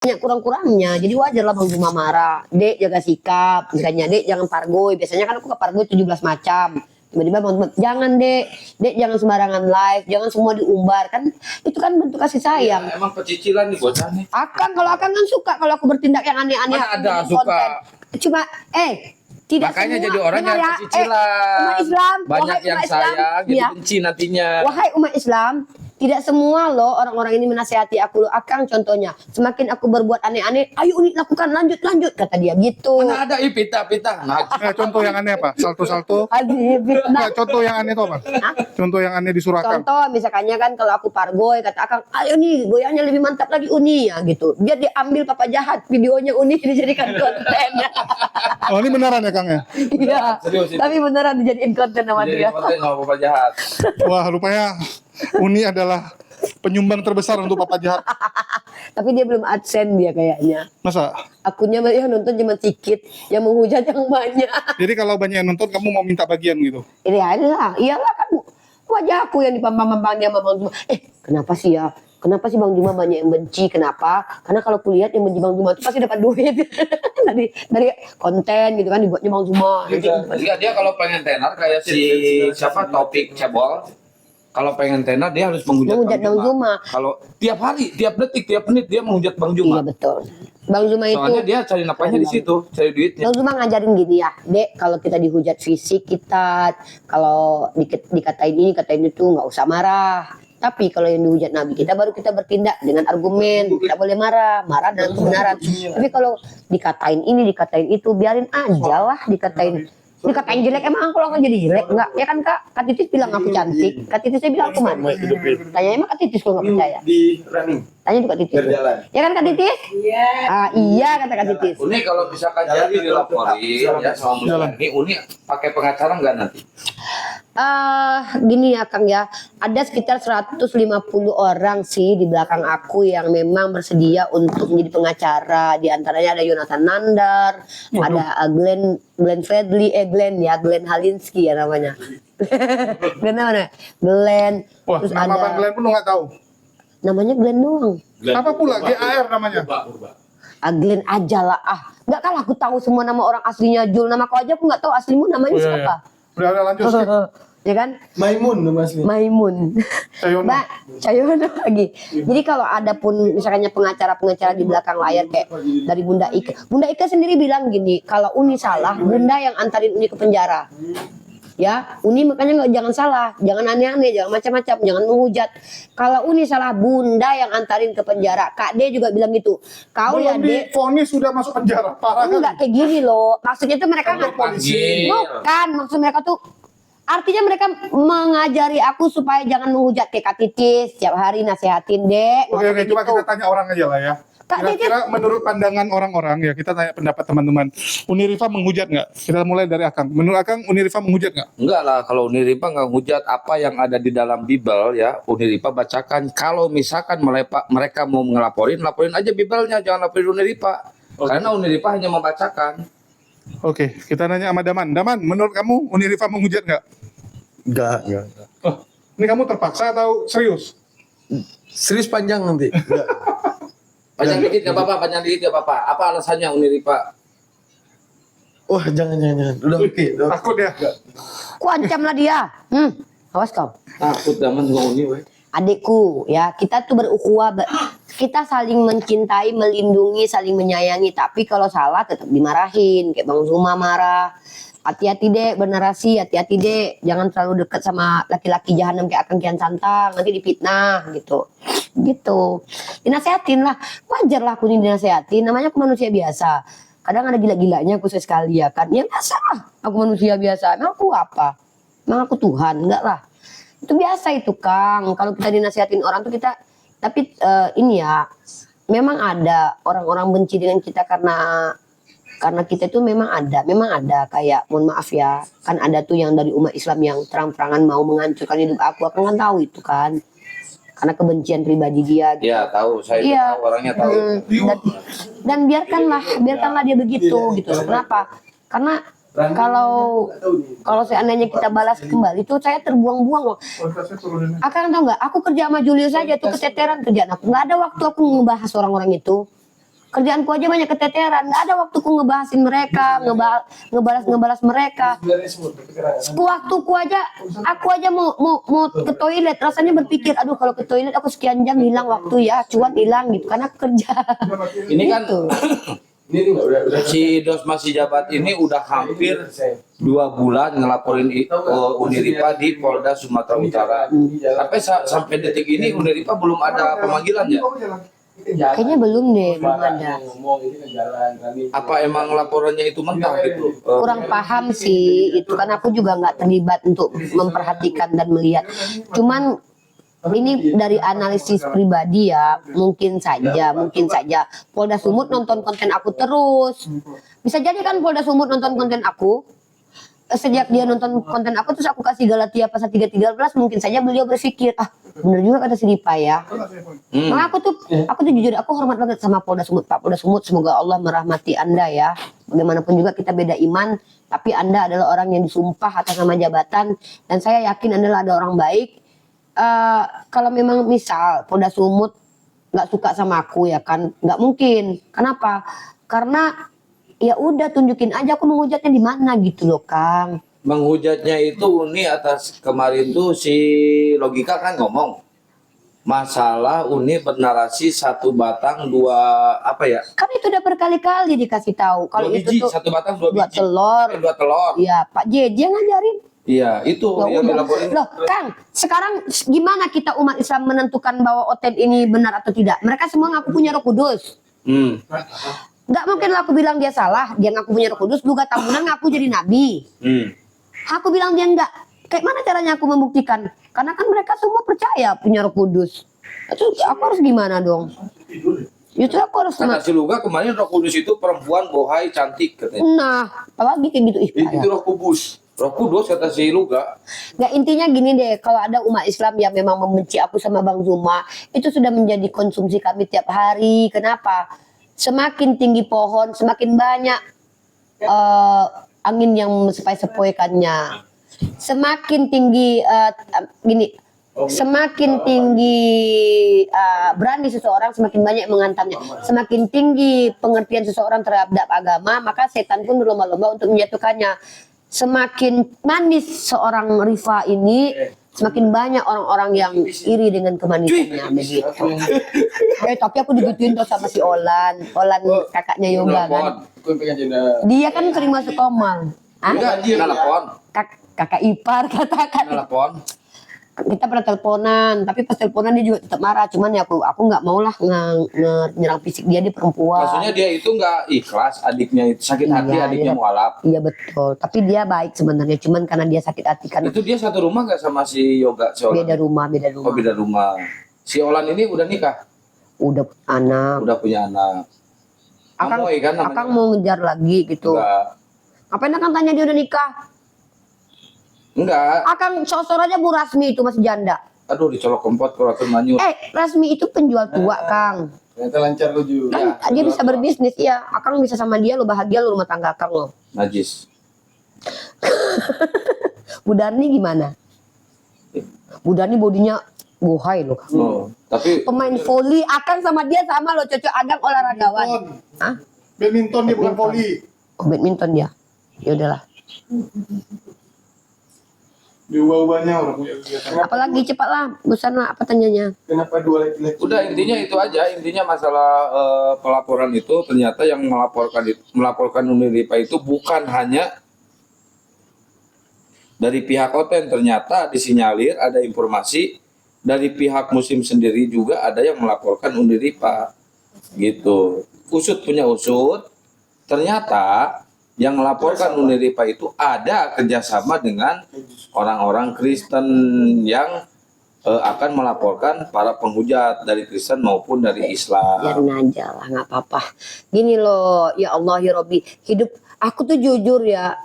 banyak kurang-kurangnya. Jadi wajar lah Bang Zuma marah. Dek jaga sikap, misalnya Dek jangan pargoy. Biasanya kan aku ke pargoy 17 macam. Tiba-tiba Bang Zuma, jangan Dek jangan sembarangan live, jangan semua diumbar kan. Itu kan bentuk kasih sayang. Ya, emang pecicilan nih bocah nih. Kalau akang kan suka kalau aku bertindak yang aneh-aneh. Mana ada suka. Cuma tidak makanya semua. jadi orang yang Dengar ya, cicilan. umat Islam, Banyak wahai yang umat Islam, sayang, jadi ya. benci nantinya. Wahai umat Islam, tidak semua loh orang-orang ini menasihati aku loh. Akang contohnya, semakin aku berbuat aneh-aneh, ayo Uni lakukan, lanjut kata dia gitu. Mana ada pita. Nah, Contoh yang aneh apa? Salto. Nah, Contoh yang aneh itu apa? Contoh yang aneh disuruh Akang. contoh misalkannya kan kalau aku pargoy kata Akang, ayo nih goyangnya lebih mantap lagi Uni ya gitu. Dia diambil papa jahat videonya Uni dijadikan konten. Oh ini beneran ya Kang ya? Iya. Serius, Tapi beneran dijadiin konten sama jadi dia. konten sama bapak jahat. Wah rupanya Uni adalah penyumbang terbesar untuk Papa Jahat. Tapi dia belum adsense dia kayaknya. Masa? Akunnya yang nonton cuma sedikit, yang menghujat yang banyak. Jadi kalau banyak yang nonton kamu mau minta bagian gitu? Ini aja, iyalah kan wajah aku yang dipampang-pampang dia sama Bang Zuma. Kenapa sih ya? Kenapa sih Bang Zuma banyak yang benci? Kenapa? Karena kalau kulihat yang benci Bang Zuma itu pasti dapat duit dari konten gitu kan dibuatnya Bang Zuma. Dia kalau pengen tenar kayak si siapa Topik Cebol. Kalau pengen tenar dia harus menghujat Bang Zuma. Kalau tiap hari, tiap detik, tiap menit dia menghujat Bang Zuma. Iya betul. Bang Zuma itu. Soalnya dia cari nafkahnya di situ, cari duitnya. Bang Zuma ngajarin gini ya, Dek, kalau kita dihujat fisik kita, kalau dikatain ini, katain itu, nggak usah marah. Tapi kalau yang dihujat Nabi kita baru kita bertindak dengan argumen, kita boleh marah dengan kebenaran. Tapi kalau dikatain ini, dikatain itu, biarin aja lah dikatain jelek. Emang aku langsung jadi jelek enggak? Ya kan Kak Titis bilang aku cantik, Kak Titis saya bilang aku manis. Tanya emang Kak Titis kalau nggak percaya. Di running. Tanya juga Kak Titis. Berjalan. Ya kan Kak Titis? Iya. Iya kata Kak Titis. Uni kalau misalkan jadi dilaporin ya sama ini Uni pakai pengacara nggak nanti? Gini ya Kang ya, ada sekitar 150 orang sih di belakang aku yang memang bersedia untuk menjadi pengacara. Di antaranya ada Yonatan Nandar, ada Glenn Halinski ya namanya. Glenn mana? Glenn. Wah Terus nama ada, Bang Glenn pun lu nggak tahu. namanya Glenn doang. Apa pula? GAR namanya. Glenn aja lah nggak kalah aku tahu semua nama orang aslinya Jul, nama kau aja aku nggak tahu aslimu namanya siapa. Udah lanjut skip. Ya kan? Maimun nama asli. Maimun. Cayono. Mbak, Cayono lagi. Jadi kalau ada pun misalnya pengacara-pengacara di belakang layar kayak dari Bunda Ika. Bunda Ika sendiri bilang gini, kalau Uni salah, Bunda yang antarin Uni ke penjara. Ya, Uni makanya jangan salah, jangan aneh-aneh, jangan macam-macam, jangan menghujat. Kalau Uni salah, Bunda yang antarin ke penjara. Kak D juga bilang gitu. Kau ya D. Vonis sudah masuk penjara. Parah kan? Enggak kayak gini loh. Maksudnya tuh mereka nggak polisi. bukan, maksud mereka tuh artinya mereka mengajari aku supaya jangan menghujat kayak Kak Titis tiap hari nasehatin Dek. Oke, coba kita tanya orang aja lah ya. Kak Kira-kira menurut pandangan orang-orang ya, kita tanya pendapat teman-teman. Uni Rifa menghujat nggak? Kita mulai dari Akang. Menurut Akang, Uni Rifa menghujat nggak? Enggak lah, kalau Uni Rifa nggak hujat apa yang ada di dalam Bible ya, Uni Rifa bacakan. Kalau misalkan mereka mau ngelaporin, laporin aja Biblenya, jangan laporin Uni Rifa. Karena Uni Rifa hanya membacakan. Oke, kita nanya sama Daman. Daman, menurut kamu Uni Rifa menghujat nggak? Enggak. Oh, ini kamu terpaksa atau serius? Serius panjang nanti. Enggak. Panjang dikit nggak apa-apa, panjang dikit nggak apa-apa. Apa alasannya Uni Rifa? Wah, jangan. Udah oke. Takut ya? Ku ancam lah dia. Awas kau. Takut Daman sama Uni, weh. Adikku ya, kita tuh berukhuwah, kita saling mencintai, melindungi, saling menyayangi. Tapi kalau salah tetap dimarahin, kayak Bang Zuma marah. Hati-hati Dek bernarasi, hati-hati Dek, jangan terlalu dekat sama laki-laki jahanam kayak Akang Kian Santang, nanti dipitnah gitu. Dinasehatin lah, wajar lah aku ini dinasehatin, namanya aku manusia biasa. Kadang ada gila-gilanya aku sekali ya kan, ya biasa lah, aku manusia biasa. Emang aku apa? Emang aku Tuhan? Enggak lah. Itu biasa itu Kang, kalau kita dinasehatin orang tuh kita, tapi ini ya, memang ada orang-orang benci dengan kita karena kita itu memang ada kayak mohon maaf ya, kan ada tuh yang dari umat Islam yang terang-terangan mau menghancurkan hidup aku kan tahu itu kan, karena kebencian pribadi dia gitu. Ya tahu, saya tahu, orangnya tahu. Dan biarkanlah dia begitu gitu. Kenapa? Karena kalau seandainya kita balas kembali itu saya terbuang-buang loh. Akang tahu nggak? Aku kerja sama Julius saja tuh keteteran kerjaan aku. Nggak ada waktu aku membahas orang-orang itu. Kerjaanku aja banyak keteteran, nggak ada waktuku ngebahasin mereka, ngebalas mereka. Waktuku aja, aku aja mau ke toilet, rasanya berpikir, aduh kalau ke toilet aku sekian jam hilang waktu ya, cuan hilang gitu, karena aku kerja. Ini kan Gitu. si Dos Masih Jabat ini udah hampir 2 bulan ngelaporin Uniripa di Polda Sumatera Utara. Sampai detik ini Uniripa belum ada pemanggilan ya? Kayaknya belum deh, belum ada. Apa emang laporannya itu mentah gitu? Kurang paham sih, itu kan aku juga nggak terlibat untuk memperhatikan dan melihat. Cuman ini dari analisis pribadi ya, mungkin saja Polda Sumut nonton konten aku terus. Bisa jadi kan Polda Sumut nonton konten aku. Sejak dia nonton konten aku terus aku kasih Galatia pasal 3:13, mungkin saja beliau berpikir, ah bener juga kata si Dipa ya. Nah, aku tuh jujur, aku hormat banget sama Polda Sumut, Pak Polda Sumut, semoga Allah merahmati Anda ya. Bagaimanapun juga kita beda iman, tapi Anda adalah orang yang disumpah atas nama jabatan, dan saya yakin Anda adalah orang baik. Kalau memang misal Polda Sumut nggak suka sama aku ya kan, nggak mungkin. Kenapa? Karena ya udah tunjukin aja aku menghujatnya di mana gitu loh, Kang. Menghujatnya itu Uni atas kemarin tuh si Logika kan ngomong masalah Uni bernarasi 1 batang 2 apa ya? Kan itu udah berkali-kali dikasih tahu. Kalau 2 itu biji, tuh 1 batang 2 2 biji. telur. 2 telur. Iya, Pak JJ ngajarin. Iya, itu Ya yang udah. dilaporin. Loh, Kang, sekarang gimana kita umat Islam menentukan bahwa Oten ini benar atau tidak? Mereka semua ngaku punya Roh Kudus. Nggak mungkin lah aku bilang dia salah, dia ngaku punya Roh Kudus, juga tahunan ngaku jadi nabi. Aku bilang dia enggak. Kayak mana caranya aku membuktikan? Karena kan mereka semua percaya punya Roh Kudus. Terus aku harus gimana dong? Justru aku harus Kata si Luga kemarin Roh Kudus itu perempuan bohai cantik katanya. Nah, apalagi kayak gitu. Ih, Itu Roh Kudus. Roh Kudus kata si Luga. nggak, intinya gini deh, kalau ada umat Islam yang memang membenci aku sama Bang Zuma, itu sudah menjadi konsumsi kami tiap hari. Kenapa? Semakin tinggi pohon, semakin banyak angin yang sepoi-sepoikannya. Semakin tinggi semakin tinggi berani seseorang, semakin banyak mengantamnya. Semakin tinggi pengertian seseorang terhadap agama, maka setan pun berlomba-lomba untuk menjatuhkannya. Semakin manis seorang Rifa ini, semakin banyak orang-orang yang iri dengan kemanisannya begitu. Tapi aku digituin tuh sama si Olan kakaknya Yoga kan. Dia kan sering masuk komal. Enggak, telepon. Kakak ipar katakan. Telepon. Kita pernah teleponan, tapi pas teleponan dia juga tetap marah. Cuman ya aku nggak mau lah nyerang fisik dia perempuan. Maksudnya dia itu nggak ikhlas, adiknya itu sakit hati, Iya, adiknya dia- mualaf. Iya betul, tapi dia baik sebenarnya. Cuman karena dia sakit hati kan, Itu dia satu rumah nggak sama si Yoga? Si Olan? beda rumah. Oh, beda rumah. Si Olan ini udah nikah, Udah anak. udah punya anak. Amoy kan namanya? Akang mau ngejar lagi gitu. Enggak. Ngapain Akang tanya dia udah nikah? Enggak. Akang sosor aja Bu Rasmi itu masih janda. Aduh, dicolok kompot kalau manyur. Rasmi itu penjual tua, Kang. Ternyata lancar lu juga. Kan dia bisa berbisnis, ya. Akang bisa sama dia, lo bahagia lo rumah tangga Akang lo. Najis. Bu Darni gimana? Bu Darni bodinya bohai loh, Kang. Oh, tapi Pemain voli, Akang sama dia sama lo, cocok agak olahragawan. Hah? Badminton dia bukan volley. Oh, badminton dia. Ya udahlah. Diubah-ubahnya orang punya kegiatan. Apalagi cepatlah, Busana apa tanyanya? Kenapa 2 laki-laki? udah intinya itu aja. Intinya masalah pelaporan itu ternyata yang melaporkan Uniripa itu bukan hanya dari pihak Oten, ternyata disinyalir ada informasi dari pihak Muslim sendiri juga ada yang melaporkan Uniripa gitu. Usut punya usut, ternyata yang melaporkan Uniripa itu ada kerjasama dengan orang-orang Kristen yang akan melaporkan para penghujat dari Kristen maupun dari Islam. Biarin aja lah, nggak apa-apa. Gini loh, ya Allah ya Robbi, hidup aku tuh jujur ya.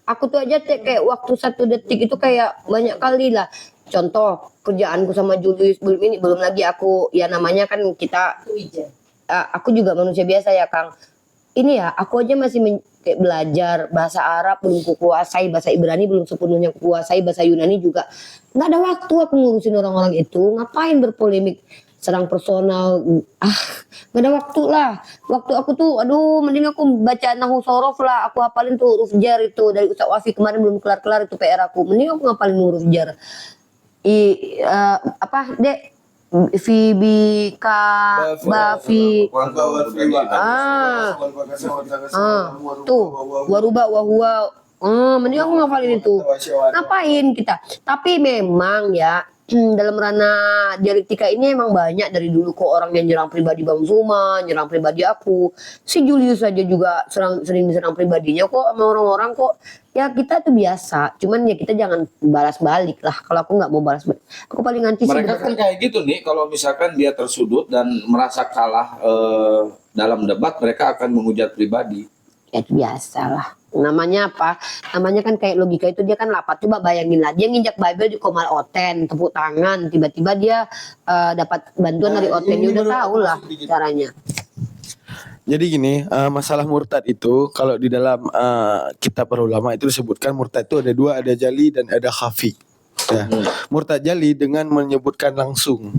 Aku tuh aja kayak waktu 1 detik itu kayak banyak kali lah. Contoh kerjaanku sama Julius belum lagi aku, ya namanya kan kita. Aku juga manusia biasa ya Kang. Ini ya, aku aja masih kayak belajar bahasa Arab belum kuasai, bahasa Ibrani belum sepenuhnya kuasai, bahasa Yunani juga nggak ada waktu aku ngurusin orang-orang itu. Ngapain berpolemik serang personal. Gak ada waktu lah. Waktu aku tuh, aduh, mending aku baca Nahu Sorof lah. Aku hafalin tuh huruf jar itu dari Ustaz Wafi kemarin belum kelar-kelar itu PR aku. Mending aku ngapalin huruf jar. Apa, Dek? Fibika Bafi tuh waruba wahua mending aku ngafalin itu. Ngapain kita? Tapi memang ya dalam ranah dialektika ini emang banyak dari dulu kok orang yang nyerang pribadi Bang Zuma, nyerang pribadi aku. Si Julius saja juga sering diserang pribadinya kok sama orang-orang kok. Ya kita tuh biasa, cuman ya kita jangan balas balik lah. Kalau aku nggak mau balas balik, aku paling anti sih. Mereka kan kayak gitu nih, kalau misalkan dia tersudut dan merasa kalah dalam debat, mereka akan menghujat pribadi. Ya itu biasa lah. Namanya apa? Namanya kan kayak logika itu dia kan lapat. Coba bayangin lah, dia nginjak Bible di Komal Oten, tepuk tangan, tiba-tiba dia dapat bantuan dari Oten, dia udah tahu lah caranya. Jadi gini, masalah murtad itu kalau di dalam kitab para ulama itu disebutkan murtad itu ada dua, ada jali dan ada khafi. Ya. Murtad jali dengan menyebutkan langsung,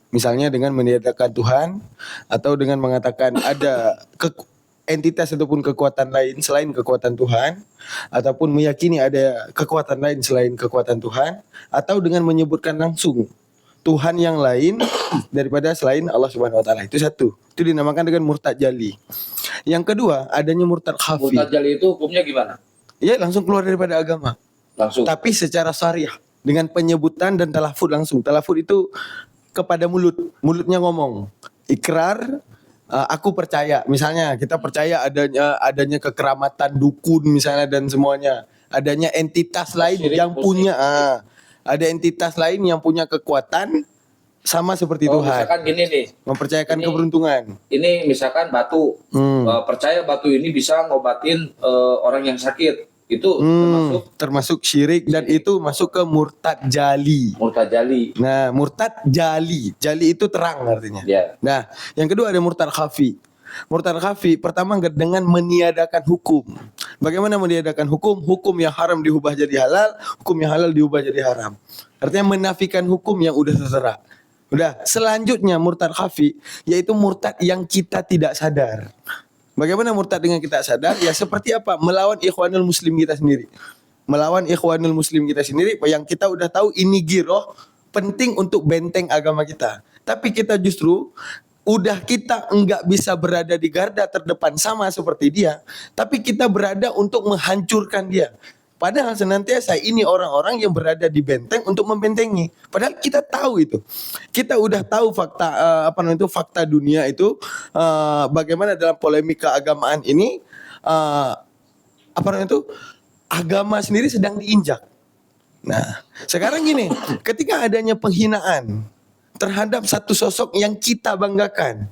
misalnya dengan meniadakan Tuhan atau dengan mengatakan ada entitas ataupun kekuatan lain selain kekuatan Tuhan, ataupun meyakini ada kekuatan lain selain kekuatan Tuhan, atau dengan menyebutkan langsung Tuhan yang lain daripada selain Allah Subhanahu wa taala. Itu satu. Itu dinamakan dengan murtad jali. Yang kedua, adanya murtad khafi. Murtad jali itu hukumnya gimana? Ya, langsung keluar daripada agama. Langsung. Tapi secara syariah dengan penyebutan dan talafud langsung. Talafud itu kepada mulut. Mulutnya ngomong. Ikrar, aku percaya. Misalnya kita percaya adanya kekeramatan dukun misalnya dan semuanya. Adanya entitas lain yang punya ada entitas lain yang punya kekuatan sama seperti Tuhan. Misalkan gini nih. Mempercayakan keberuntungan. Ini misalkan batu. Percaya batu ini bisa ngobatin orang yang sakit. Itu termasuk syirik dan itu masuk ke murtad jali. Murtad jali. Nah, murtad jali. Jali itu terang artinya. Ya. Nah, yang kedua ada murtad khafi. Murtad khafi pertama dengan meniadakan hukum. Bagaimana meniadakan hukum? Hukum yang haram diubah jadi halal, hukum yang halal diubah jadi haram. Artinya menafikan hukum yang udah tertera. Udah, selanjutnya murtad khafi yaitu murtad yang kita tidak sadar. Bagaimana murtad dengan kita sadar? Ya seperti apa? Melawan ikhwanul muslim kita sendiri. Melawan ikhwanul muslim kita sendiri yang kita udah tahu ini giroh penting untuk benteng agama kita. Tapi kita justru kita enggak bisa berada di garda terdepan sama seperti dia, tapi kita berada untuk menghancurkan dia. Padahal senantiasa ini orang-orang yang berada di benteng untuk membentengi. Padahal kita tahu itu. Kita udah tahu fakta fakta dunia itu bagaimana dalam polemik keagamaan ini agama sendiri sedang diinjak. Nah, sekarang gini, ketika adanya penghinaan terhadap satu sosok yang kita banggakan,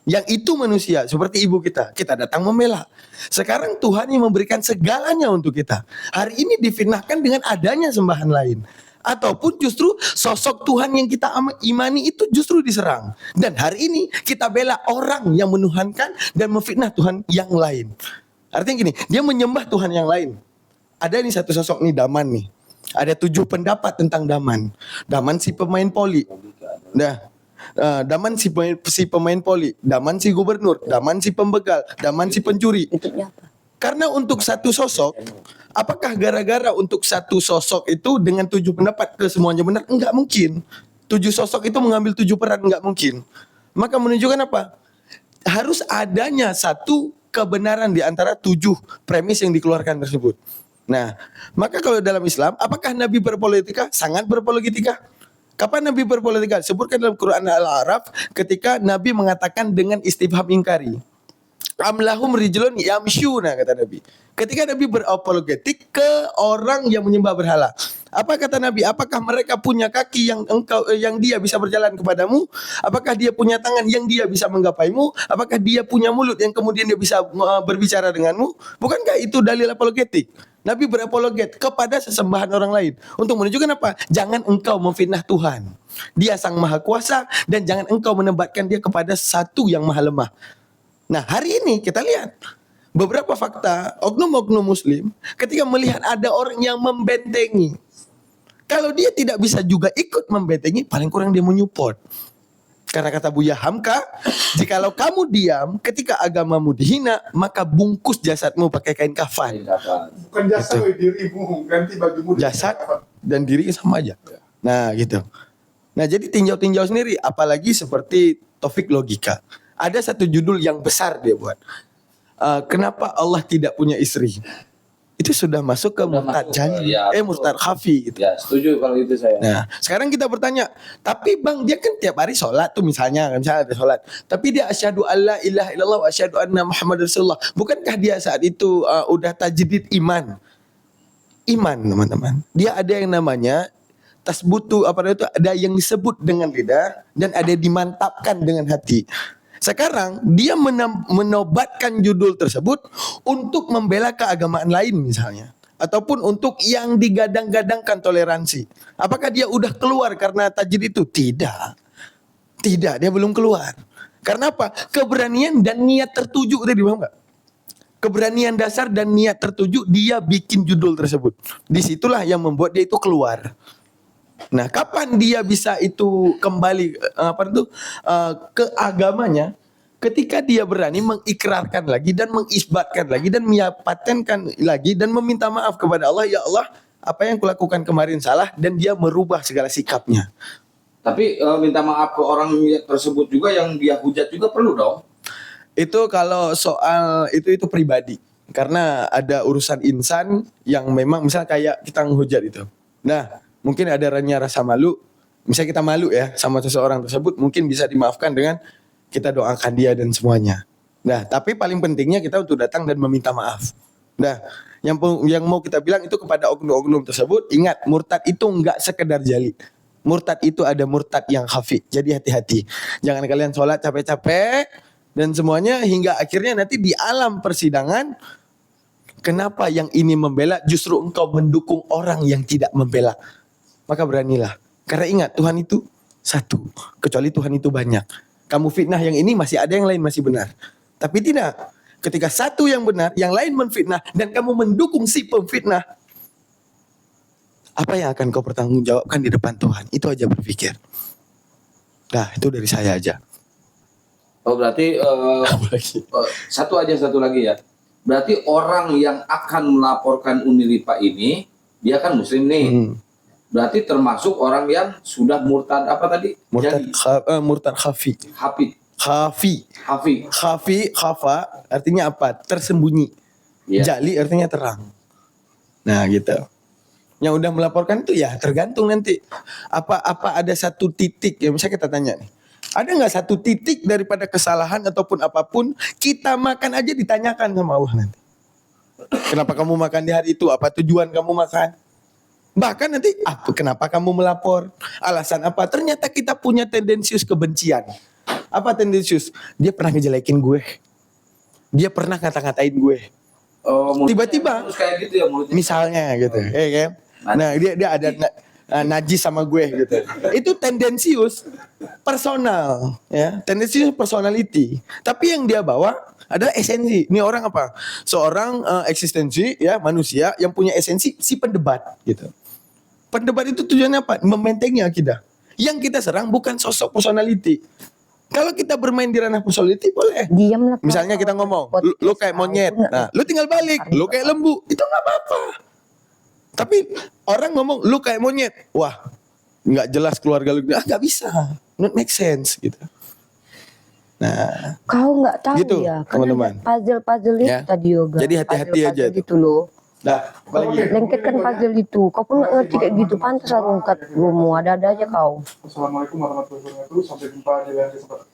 yang itu manusia seperti ibu kita datang membela. Sekarang Tuhan yang memberikan segalanya untuk kita. Hari ini difitnahkan dengan adanya sembahan lain, ataupun justru sosok Tuhan yang kita imani itu justru diserang. Dan hari ini kita bela orang yang menuhankan dan memfitnah Tuhan yang lain. Artinya gini, dia menyembah Tuhan yang lain. Ada nih satu sosok nih, Daman nih. Ada 7 pendapat tentang Daman. Daman si pemain poli. Nah, Daman si pemain poli, Daman si gubernur, Daman si pembegal, Daman si pencuri. Karena untuk satu sosok, apakah gara-gara untuk satu sosok itu dengan 7 pendapat ke semuanya benar? Enggak mungkin. 7 sosok itu mengambil 7 peran, enggak mungkin. Maka menunjukkan apa? Harus adanya satu kebenaran di antara 7 premis yang dikeluarkan tersebut. Nah, maka kalau dalam Islam, apakah Nabi berpolitika? Sangat berpolitika. Kapan Nabi berpolitika? Sebutkan dalam Quran Al-A'raf ketika Nabi mengatakan dengan istifham ingkari. Amlahum rijlun yamshuna, kata Nabi. Ketika Nabi berapologetik ke orang yang menyembah berhala. Apa kata Nabi? Apakah mereka punya kaki yang dia bisa berjalan kepadamu? Apakah dia punya tangan yang dia bisa menggapaimu? Apakah dia punya mulut yang kemudian dia bisa berbicara denganmu? Bukankah itu dalil apologetik? Nabi berapologet kepada sesembahan orang lain untuk menunjukkan apa? Jangan engkau memfitnah Tuhan. Dia sang maha kuasa dan jangan engkau menempatkan dia kepada satu yang maha lemah. Nah, hari ini kita lihat beberapa fakta oknum-oknum muslim ketika melihat ada orang yang membentengi. Kalau dia tidak bisa juga ikut membentengi, paling kurang dia menyupport. Karena kata Buya Hamka, jikalau kamu diam ketika agamamu dihina, maka bungkus jasadmu pakai kain kafan. Bukan jasa weh, dirimu, ganti bajumu. Jasad dan diri sama aja. Nah gitu. Nah jadi tinjau-tinjau sendiri, apalagi seperti Taufik Logika. Ada satu judul yang besar dia buat. Kenapa Allah tidak punya istri? Itu sudah masuk ke murtad jali, murtad khafi gitu. Ya, setuju kalau itu saya. Nah, sekarang kita bertanya, tapi Bang dia kan tiap hari sholat tuh misalnya ada sholat, tapi dia asyhadu alla ilaha illallah wa asyhadu anna Muhammad Rasulullah. Bukankah dia saat itu udah tajdid iman? Iman, teman-teman. Dia ada yang namanya tasbutu, apa itu, ada yang disebut dengan lidah dan ada yang dimantapkan dengan hati. Sekarang dia menobatkan judul tersebut untuk membela keagamaan lain misalnya, ataupun untuk yang digadang-gadangkan toleransi. Apakah dia udah keluar karena tajdid itu? Tidak. Tidak, dia belum keluar. Karena apa? Keberanian dan niat tertuju, tadi paham nggak? Keberanian dasar dan niat tertuju, dia bikin judul tersebut. Disitulah yang membuat dia itu keluar. Nah, kapan dia bisa itu kembali ke agamanya? Ketika dia berani mengikrarkan lagi dan mengisbatkan lagi dan meyapatenkan lagi dan meminta maaf kepada Allah, ya Allah, apa yang kulakukan kemarin salah, dan dia merubah segala sikapnya. Tapi minta maaf ke orang tersebut juga yang dia hujat juga perlu dong. Itu kalau soal itu pribadi. Karena ada urusan insan yang memang misalnya kayak kita menghujat itu. Nah, mungkin ada rasa malu. Misalnya kita malu ya sama seseorang tersebut, mungkin bisa dimaafkan dengan kita doakan dia dan semuanya. Nah, tapi paling pentingnya kita untuk datang dan meminta maaf. Nah, yang mau kita bilang itu kepada oknum-oknum tersebut, ingat, murtad itu enggak sekedar jali. Murtad itu ada murtad yang khafi. Jadi hati-hati. Jangan kalian sholat capek-capek dan semuanya hingga akhirnya nanti di alam persidangan, kenapa yang ini membela justru engkau mendukung orang yang tidak membela. Maka beranilah. Karena ingat, Tuhan itu satu. Kecuali Tuhan itu banyak. Kamu fitnah yang ini, masih ada yang lain masih benar. Tapi tidak. Ketika satu yang benar, yang lain menfitnah, dan kamu mendukung si pemfitnah, apa yang akan kau pertanggungjawabkan di depan Tuhan? Itu aja berpikir. Nah, itu dari saya aja. Oh, berarti satu lagi ya. Berarti orang yang akan melaporkan Uniripa ini, dia kan muslim nih. Berarti termasuk orang yang sudah murtad apa tadi? Murtad khafi. Hafi. Khafa artinya apa? Tersembunyi. Ya. Jali artinya terang. Nah, gitu. Yang udah melaporkan itu ya tergantung nanti. Apa ada satu titik ya, misalnya kita tanya nih. Ada nggak satu titik daripada kesalahan ataupun apapun kita makan aja ditanyakan sama Allah nanti. Kenapa kamu makan di hari itu? Apa tujuan kamu makan? Bahkan nanti, kenapa kamu melapor? Alasan apa? Ternyata kita punya tendensius kebencian. Apa tendensius? Dia pernah ngejelekin gue. Dia pernah ngata-ngatain gue. Tiba-tiba, kayak gitu ya mulutnya. misalnya gitu, kan? Nah dia ada najis sama gue gitu. Itu tendensius personal, ya. Tendensius personality. Tapi yang dia bawa adalah esensi. Ini orang apa? Seorang eksistensi, ya, manusia yang punya esensi, si pendebat gitu. Pendebat itu tujuannya apa? Membentengi akidah. Yang kita serang bukan sosok personality. Kalau kita bermain di ranah personality boleh. Diam lah. Misalnya kita ngomong, lu kayak monyet. Nah, lu tinggal balik. Lu kayak lembu. Itu nggak apa-apa. Tapi orang ngomong, lu kayak monyet. Wah, nggak jelas keluarga lu. Nggak bisa. Not make sense gitu. Nah, Kau nggak tahu gitu, ya, teman-teman. Puzzle itu Ya. tadi yoga. Jadi hati-hati aja tuh. Gitu loh. nah, apalagi? Lengketkan puzzle itu. Kau pun nggak ngerti kayak gitu, pantas lah ngungkat. Lu mau ada aja kau. Assalamualaikum warahmatullahi wabarakatuh. Sampai jumpa di lain kesempatan.